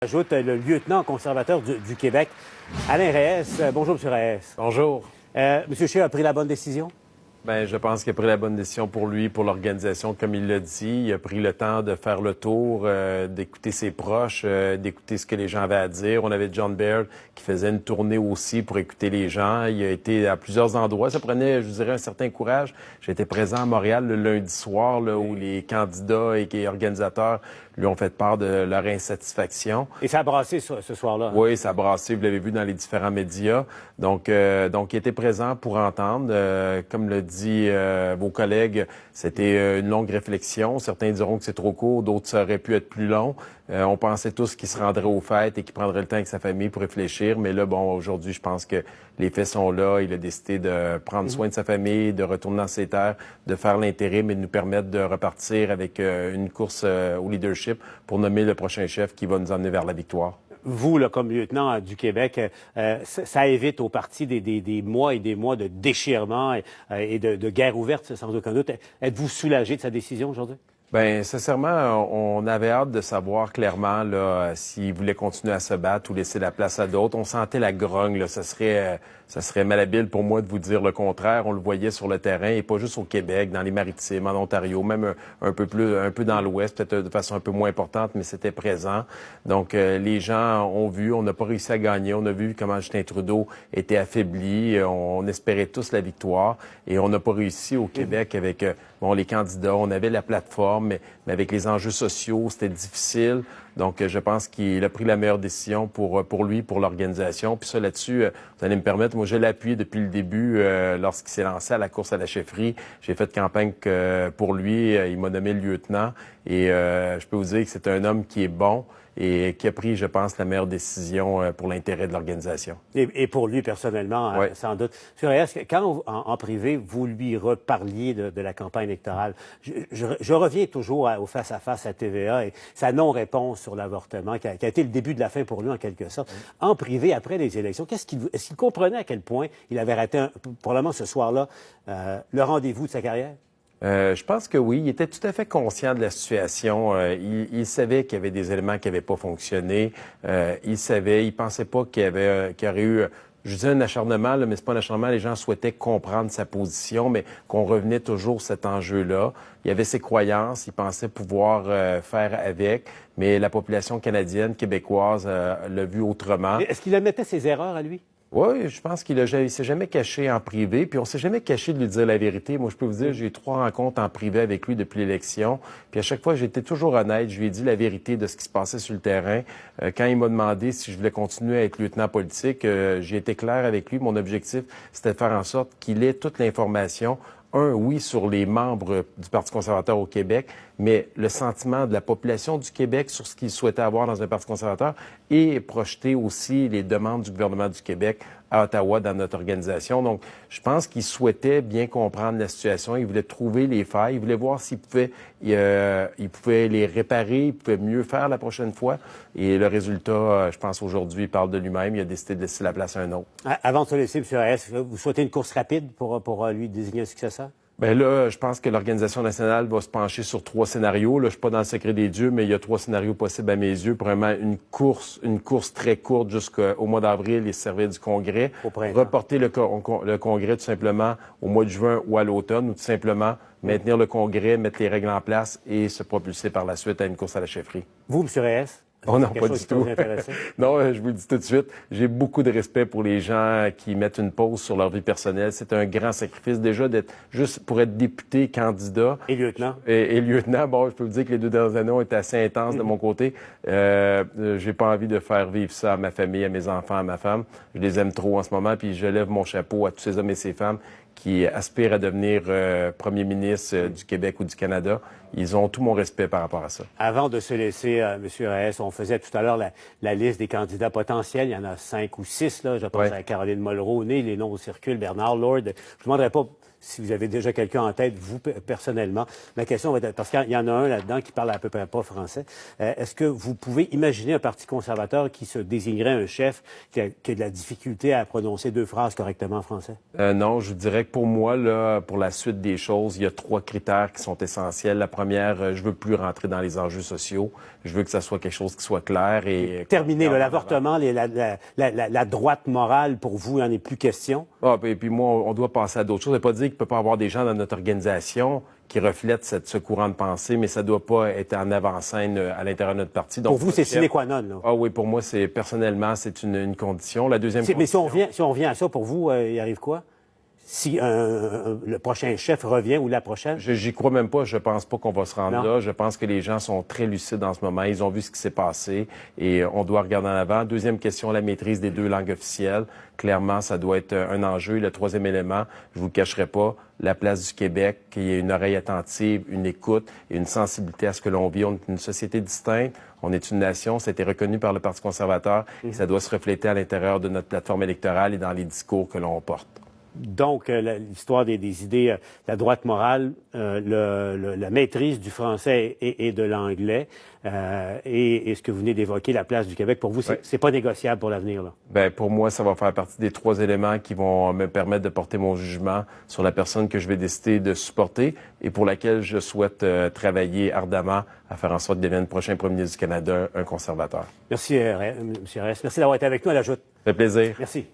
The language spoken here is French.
Ajoute le lieutenant conservateur du Québec, Alain Reyes. Bonjour, M. Reyes. Bonjour. M. Scheer a pris la bonne décision? Bien, je pense qu'il a pris la bonne décision pour lui, pour l'organisation, comme il l'a dit. Il a pris le temps de faire le tour, d'écouter ses proches, d'écouter ce que les gens avaient à dire. On avait John Baird qui faisait une tournée aussi pour écouter les gens. Il a été à plusieurs endroits. Ça prenait, je vous dirais, un certain courage. J'étais présent à Montréal le lundi soir, là, où les candidats et les organisateurs lui ont fait part de leur insatisfaction. Et ça a brassé ce soir-là. Oui, ça a brassé, vous l'avez vu dans les différents médias. Donc, il était présent pour entendre. Comme le dit vos collègues, c'était une longue réflexion. Certains diront que c'est trop court, d'autres ça aurait pu être plus long. On pensait tous qu'il se rendrait aux fêtes et qu'il prendrait le temps avec sa famille pour réfléchir. Mais là, bon, aujourd'hui, je pense que les faits sont là. Il a décidé de prendre soin de sa famille, de retourner dans ses terres, de faire l'intérim et de nous permettre de repartir avec une course au leadership pour nommer le prochain chef qui va nous emmener vers la victoire. Vous, là, comme lieutenant du Québec, ça évite au parti des mois et des mois de déchirement et de guerre ouverte, sans aucun doute. Êtes-vous soulagé de sa décision aujourd'hui? Bien, sincèrement, on avait hâte de savoir clairement là s'il voulait continuer à se battre ou laisser la place à d'autres. On sentait la grogne, là. Ça serait malhabile pour moi de vous dire le contraire. On le voyait sur le terrain, et pas juste au Québec, dans les Maritimes, en Ontario, même un peu dans l'Ouest, peut-être de façon un peu moins importante, mais c'était présent. Donc, les gens ont vu, on n'a pas réussi à gagner. On a vu comment Justin Trudeau était affaibli. On espérait tous la victoire, et on n'a pas réussi au Québec avec les candidats. On avait la plateforme, mais avec les enjeux sociaux, c'était difficile. Donc, je pense qu'il a pris la meilleure décision pour lui, pour l'organisation. Puis ça, là-dessus, vous allez me permettre, moi, je l'ai appuyé depuis le début lorsqu'il s'est lancé à la course à la chefferie. J'ai fait campagne pour lui. Il m'a nommé lieutenant. Et je peux vous dire que c'est un homme qui est bon et qui a pris, je pense, la meilleure décision pour l'intérêt de l'organisation. Et pour lui, personnellement, oui. Sans doute. M. Reyes, quand en privé, vous lui reparliez de la campagne électorale, je reviens toujours au face-à-face à TVA et sa non-réponse sur l'avortement, qui a été le début de la fin pour lui, en quelque sorte. Oui. En privé, après les élections, est-ce qu'il comprenait à quel point il avait raté, probablement ce soir-là, le rendez-vous de sa carrière? Je pense que oui. Il était tout à fait conscient de la situation. Il savait qu'il y avait des éléments qui n'avaient pas fonctionné. Il pensait pas qu'il y aurait eu, je dis un acharnement, là, mais c'est pas un acharnement. Les gens souhaitaient comprendre sa position, mais qu'on revenait toujours cet enjeu-là. Il avait ses croyances. Il pensait pouvoir faire avec, mais la population canadienne, québécoise, l'a vu autrement. Est-ce qu'il admettait ses erreurs à lui? Oui, je pense qu'il s'est jamais caché en privé, puis on s'est jamais caché de lui dire la vérité. Moi, je peux vous dire, j'ai eu 3 rencontres en privé avec lui depuis l'élection, puis à chaque fois, j'étais toujours honnête. Je lui ai dit la vérité de ce qui se passait sur le terrain. Quand il m'a demandé si je voulais continuer à être lieutenant politique, j'ai été clair avec lui. Mon objectif, c'était de faire en sorte qu'il ait toute l'information. Oui, sur les membres du Parti conservateur au Québec, mais le sentiment de la population du Québec sur ce qu'il souhaitait avoir dans un Parti conservateur et projeter aussi les demandes du gouvernement du Québec à Ottawa dans notre organisation. Donc, je pense qu'il souhaitait bien comprendre la situation. Il voulait trouver les failles. Il voulait voir s'il pouvait, il pouvait les réparer, il pouvait mieux faire la prochaine fois. Et le résultat, je pense aujourd'hui, il parle de lui-même. Il a décidé de laisser la place à un autre. Avant de se laisser, M. Reyes, vous souhaitez une course rapide pour lui désigner un successeur? Bien là, je pense que l'Organisation nationale va se pencher sur 3 scénarios. Là, je suis pas dans le secret des dieux, mais il y a 3 scénarios possibles à mes yeux. Premièrement, une course très courte jusqu'au mois d'avril et se servir du Congrès. Reporter le Congrès tout simplement au mois de juin ou à l'automne, ou tout simplement maintenir le Congrès, mettre les règles en place et se propulser par la suite à une course à la chefferie. Vous, M. Reyes? Oh non, pas du tout. Non, je vous le dis tout de suite, j'ai beaucoup de respect pour les gens qui mettent une pause sur leur vie personnelle. C'est un grand sacrifice déjà d'être juste pour être député, candidat. Et lieutenant. Et lieutenant, bon, je peux vous dire que les 2 dernières années ont été assez intenses de mon côté. J'ai pas envie de faire vivre ça à ma famille, à mes enfants, à ma femme. Je les aime trop en ce moment, puis je lève mon chapeau à tous ces hommes et ces femmes qui aspirent à devenir premier ministre du Québec ou du Canada. Ils ont tout mon respect par rapport à ça. Avant de se laisser, M. Reyes, on faisait tout à l'heure la liste des candidats potentiels. Il y en a 5 ou 6, là. Je pense à Caroline Mulroney, les noms circulent, Bernard Lord. Je ne demanderai pas si vous avez déjà quelqu'un en tête, vous, personnellement. Ma question va être, parce qu'il y en a un là-dedans qui parle à peu près pas français, est-ce que vous pouvez imaginer un parti conservateur qui se désignerait un chef qui a de la difficulté à prononcer 2 phrases correctement en français? Non, je dirais que pour moi, là, pour la suite des choses, il y a 3 critères qui sont essentiels. La première, je veux plus rentrer dans les enjeux sociaux. Je veux que ça soit quelque chose qui soit clair et... Terminé, l'avortement, la droite morale, pour vous, il n'en est plus question? Ah, et puis moi, on doit passer à d'autres choses. Ça ne veut pas dire qu'il ne peut pas y avoir des gens dans notre organisation qui reflètent ce courant de pensée, mais ça ne doit pas être en avant-scène à l'intérieur de notre parti. Donc, pour vous, c'est sine qua non, là? Ah oui, pour moi, personnellement, c'est une condition. La deuxième condition... Mais si on revient à ça, pour vous, il arrive quoi? Si le prochain chef revient ou la prochaine? J'y crois même pas. Je pense pas qu'on va se rendre Non. là. Je pense que les gens sont très lucides en ce moment. Ils ont vu ce qui s'est passé et on doit regarder en avant. Deuxième question, la maîtrise des 2 langues officielles. Clairement, ça doit être un enjeu. Et le troisième élément, je vous cacherai pas, la place du Québec, qu'il y ait une oreille attentive, une écoute et une sensibilité à ce que l'on vit. On est une société distincte. On est une nation. Ça a été reconnu par le Parti conservateur. Et ça doit se refléter à l'intérieur de notre plateforme électorale et dans les discours que l'on porte. Donc, l'histoire des idées, la droite morale, la maîtrise du français et de l'anglais, et ce que vous venez d'évoquer, la place du Québec, pour vous, c'est pas négociable pour l'avenir, là? Ben, pour moi, ça va faire partie des 3 éléments qui vont me permettre de porter mon jugement sur la personne que je vais décider de supporter et pour laquelle je souhaite travailler ardemment à faire en sorte qu'il devienne le prochain premier ministre du Canada un conservateur. Merci, M. Reyes. Merci d'avoir été avec nous à la joute. Ça fait plaisir. Merci.